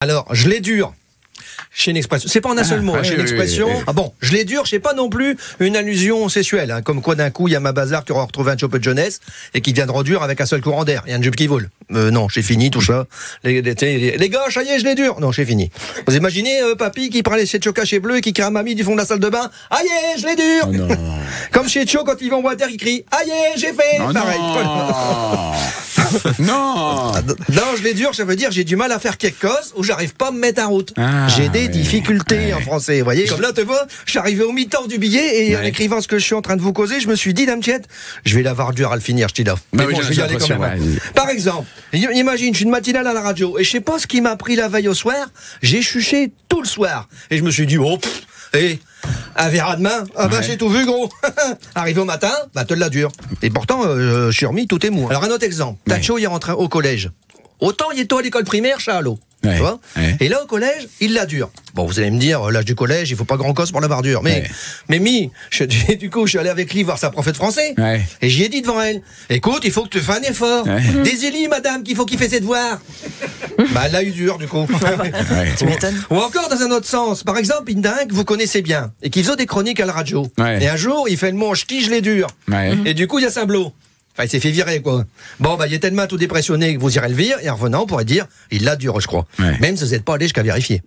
Alors, je l'ai dur. Chez une expression. C'est pas en un seul mot, chez une expression. Oui. Ah bon, je l'ai dur, c'est pas non plus une allusion sexuelle, hein, comme quoi d'un coup, il y a ma bazar qui aura retrouvé un chope de jeunesse et qui viendra dur avec un seul courant d'air. Il y a un jupe qui vole. Non, c'est fini, tout ça. Les gars, ça y est, je l'ai dur. Non, c'est fini. Vous imaginez, papy qui prend les choca chez Bleu et qui crie à mamie du fond de la salle de bain, aïe, je l'ai dur. Oh non. Comme chez Cho, quand ils vont boire terre, il crie, aïe, j'ai fait. Oh pareil. Non. Non, je l'ai dur, ça veut dire j'ai du mal à faire quelque chose ou j'arrive pas à me mettre en route. J'ai des difficultés en français, vous voyez. Comme là, tu vois, je suis arrivé au mi-temps du billet et en écrivant ce que je suis en train de vous causer, je me suis dit, dame Tiette, je vais l'avoir dur à le finir, je t'y là. Mais bon, je vais y aller quand même. Par exemple, imagine, je suis une matinale à la radio et je sais pas ce qui m'a pris la veille au soir, j'ai chuché tout le soir. Et je me suis dit, un verre à demain, j'ai tout vu, gros. Arrivé au matin, te la dure. Et pourtant, je suis remis, tout est mou. Alors un autre exemple, Tacho, il est rentré au collège. Autant il est à l'école primaire, Charlot. Tu vois et là, au collège, il la dure. Bon, vous allez me dire, l'âge du collège, il faut pas grand cause pour l'avoir dur. Mais du coup, je suis allé avec lui voir sa prof de français. Et j'y ai dit devant elle, écoute, il faut que tu fasses un effort. Des élis, madame, qu'il faut qu'il fait ses devoirs. Elle l'a eu dur, du coup. Tu m'étonnes. Ou encore dans un autre sens. Par exemple, une dingue, vous connaissez bien. Et qui faisait des chroniques à la radio. Et un jour, il fait le mot, je l'ai dur. Et du coup, il y a Saint-Blot. Enfin, il s'est fait virer, quoi. Bon, il est tellement tout dépressionné que vous irez le virer, et en revenant, on pourrait dire, il l'a dur, je crois. Même si vous n'êtes pas allé jusqu'à vérifier.